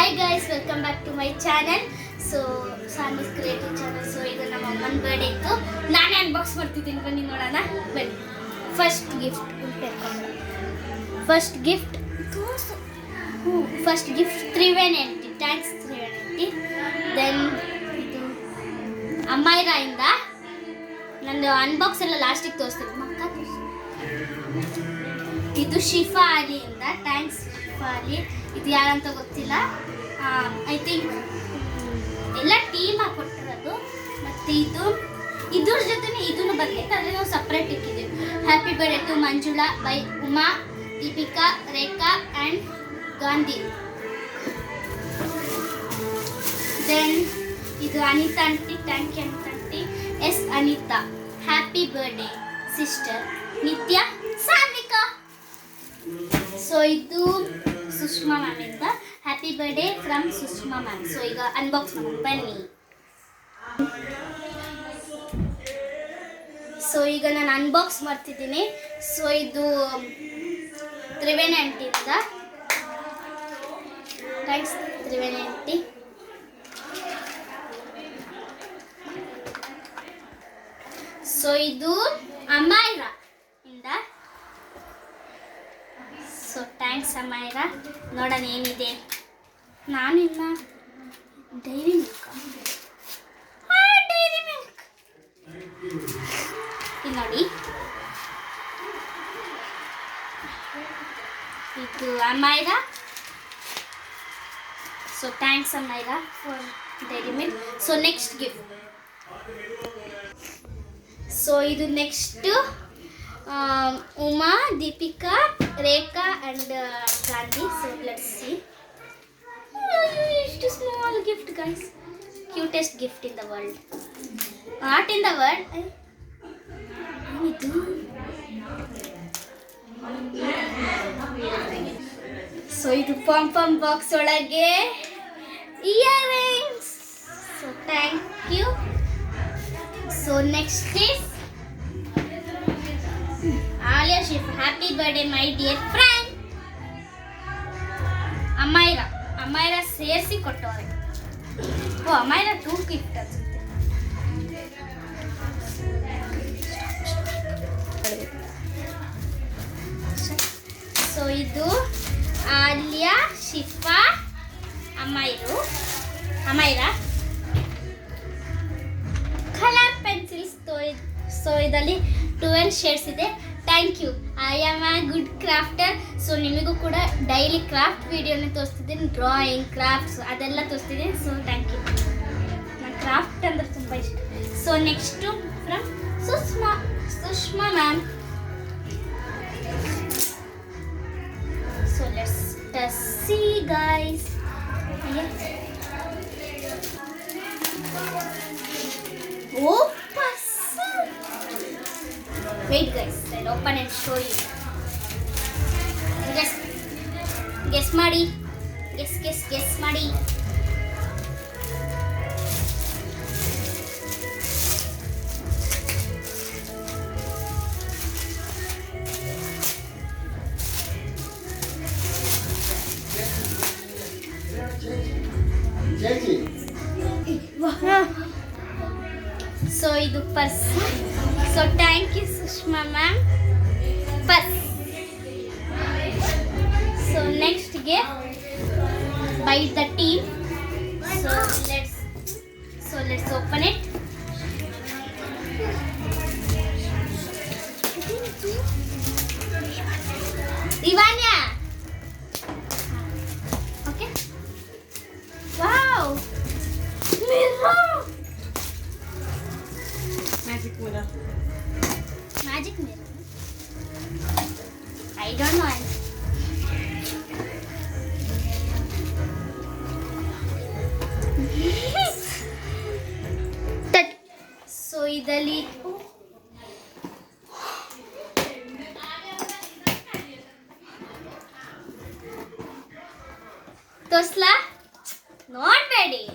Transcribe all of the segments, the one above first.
Hi guys, welcome back to my channel. So Saanvi's creative channel. So ಇದು ನಮ್ಮ ಅಮ್ಮನ birthday ಇತ್ತು. ನಾನೇ ಅನ್ಬಾಕ್ಸ್ ಮಾಡ್ತಿದ್ದೀನಿ, ಬನ್ನಿ ನೋಡೋಣ. ಬನ್ನಿ. First gift Triveni. Thanks Triveni. Then ಇದು ಅಮ್ಮಾಯಿರಾ ಇಂದ. ನಂದು ಅನ್ಬಾಕ್ಸ್ ಎಲ್ಲ ಲಾಸ್ಟಿಗೆ ತೋರಿಸ್ತೀನಿ. ಇದು ಶಿಫಾ ಅಲಿಯಿಂದ. ಥ್ಯಾಂಕ್ಸ್ ಶಿಫಾ ಅಲಿ. ಇದು ಯಾರಂತ ಗೊತ್ತಿಲ್ಲ. ಐ ಥಿಂಕ್ ಎಲ್ಲ ಟೀಮ್ ಕೊಟ್ಟಿರೋದು. ಮತ್ತು ಇದ್ರ ಜೊತೆನೆ ಇದನ್ನು ಬರಲಿಕ್ಕೆ ಆದರೆ ನಾವು ಸಪ್ರೇಟ್ ಇಕ್ಕಿದ್ದೀವಿ. Happy birthday to Manjula by Uma, Deepika, Rekha and Gandhi. Then ಇದು Anita aunty. Thank you Anita aunty. Yes Anita. Happy birthday sister Nitya Sanvika. So ಇದು ಸುಷ್ಮಾ ಮ್ಯಾಮ್ ಇಂದ. Happy birthday from Sushma ma'am. So ಈಗ ಅನ್ಬಾಕ್ಸ್ ಮಾಡೋಣ, ಬನ್ನಿ. ಸೊ ಈಗ ನಾನು ಅನ್ಬಾಕ್ಸ್ ಮಾಡ್ತಿದ್ದೀನಿ. ಸೊ ಇದು ತ್ರಿವೇಣಿ ಆಂಟಿಯಿಂದ. Thanks Triveni aunty. ಸೊ ಇದು ಅಮ್ಮಾಯಿರಾ ಇಂದ. So thanks Amaira. ನೋಡೋಣ ಏನಿದೆ. ನಾನಿಲ್ಲ ಡೈರಿ ಮಿಲ್ಕ್. ಡೈರಿ ಮಿಲ್ಕ್ ಇದು ನೋಡಿ. ಇದು Amaira. So thanks Amaira for dairy milk. So next gift. So ಇದು next Uma, Deepika, Rekha and Gandhi. So let's see. ಎಷ್ಟು small gift guys. Cutest gift in the world. Not in the world. ಏನಿದು? So ಇದು ಪಂಪಮ್ box ಒಳಗೆ earrings. So thank you. So next is Aliya Shifa. Happy birthday my dear friend. Amaira ಸೇರಿಸಿ ಕೊಟ್ಟವ್ರೆ. Oh Amaira 2 gift ಅನ್ಸುತ್ತೆ. So ಇದು Aliya, Shifa, ಅಮ್ಮಾಯಿರಾ colour pencils. So ಇದರಲ್ಲಿ 12 shades ಇದೆ. Thank you. I am a good crafter. So ನಿಮಗೂ ಕೂಡ ಡೈಲಿ ಕ್ರಾಫ್ಟ್ ವಿಡಿಯೋನ ತೋರಿಸ್ತಿದ್ದೀನಿ. ಡ್ರಾಯಿಂಗ್, ಕ್ರಾಫ್ಟ್ಸ್ ಅದೆಲ್ಲ ತೋರಿಸ್ತಿದ್ದೀನಿ. So thank you. ನಾನು ಕ್ರಾಫ್ಟ್ ಅಂದರೆ ತುಂಬ ಇಷ್ಟ. So next from Sushma ma'am. So let's see guys. Oh wait guys, I'll open and show you. Guess ಮಾಡಿ. Guess ಮಾಡಿ. ಸೊ ಇದು purse. So thank you Sushma ma'am. Purse. So next gift by the team. So let's open it. Ivanya. Okay. Wow, mirror. Magic mirror. I don't know. So idali tosla not ready.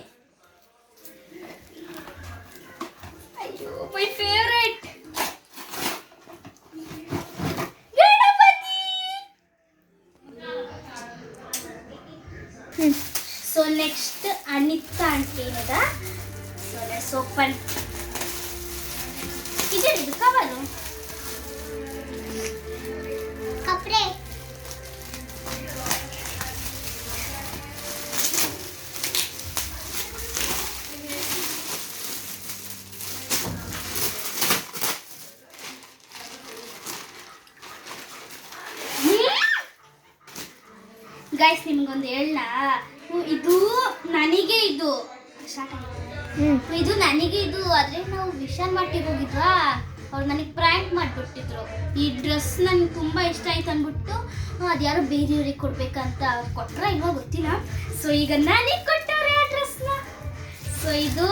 My favorite. So next Anita ಆಂಟಿನದ. So let's open. ಇದೇನಿದು cover? ಕಪ್ರೆ. Guys ನಿಮ್ಗೊಂದು ಹೇಳ, ಇದು ನನಗೆ ಇದು ನನಗೆ ಇದು ಆದ್ರೆ ನಾವು ವಿಶಾಲ್ ಮಾರ್ಟಿಗೆ ಹೋಗಿದ್ವಾ, ಅವ್ರು ನನಗೆ ಪ್ರ್ಯಾಂಕ್ ಮಾಡಿಬಿಟ್ಟಿದ್ರು. ಈ ಡ್ರೆಸ್ ನನಗೆ ತುಂಬ ಇಷ್ಟ ಆಯ್ತು ಅಂದ್ಬಿಟ್ಟು ಅದು ಯಾರೋ ಬೇರೆಯವ್ರಿಗೆ ಕೊಡ್ಬೇಕಂತ ಕೊಟ್ರ ಇವಾಗ ಗೊತ್ತಿಲ್ಲ. ಸೊ ಈಗ ನನಗೆ ಕೊಟ್ಟವ್ರೆ ಆ ಡ್ರೆಸ್ನ. ಸೊ ಇದು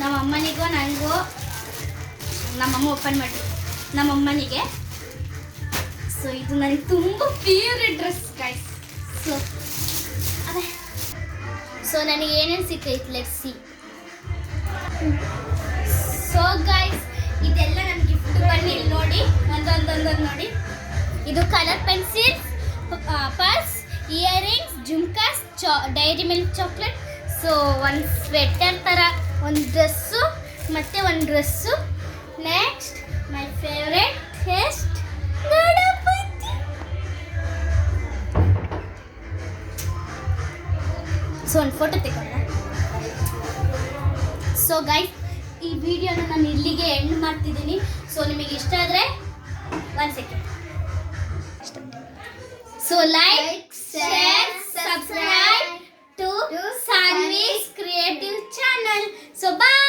ನಮ್ಮ ಅಮ್ಮನಿಗೋ ನನಗೋ, ನಮ್ಮಮ್ಮ ಓಪನ್ ಮಾಡಿ ನಮ್ಮಮ್ಮನಿಗೆ. ಸೊ ಇದು ನನಗೆ ತುಂಬ ಫೇವ್ರೆಟ್ ಡ್ರೆಸ್ ಗೈಸ್. ಸೊ ನನಗೆ ಏನೇನು ಸಿಕ್ಕೈತೆ ಲೆಟ್ಸ್ ಸಿ. ಸೊ ಗೈಸ್ ಇದೆಲ್ಲ ನನ್ನ ಗಿಫ್ಟ್. ಬನ್ನಿ ಇಲ್ಲಿ ನೋಡಿ, ಒಂದೊಂದೊಂದೊಂದು ನೋಡಿ. ಇದು colour pencil, purse, earrings, jhumkas, dairy milk chocolate. So ಒಂದು ಸ್ವೆಟರ್ ಥರ ಒಂದು ಡ್ರೆಸ್ಸು ಮತ್ತು ಒಂದು dress. Next my favourite test Ganapati. So ಒಂದು ಫೋಟೋ ತೆಗೊಂಡ. ಸೊ ಗೈಸ್ ಈ ವಿಡಿಯೋನ ನಾನು ಇಲ್ಲಿಗೆ ಎಂಡ್ ಮಾಡ್ತಿದ್ದೀನಿ. ಸೊ ನಿಮಗೆ ಇಷ್ಟ ಆದರೆ 1 second. So like, share, subscribe to Saanvi's creative channel. So bye.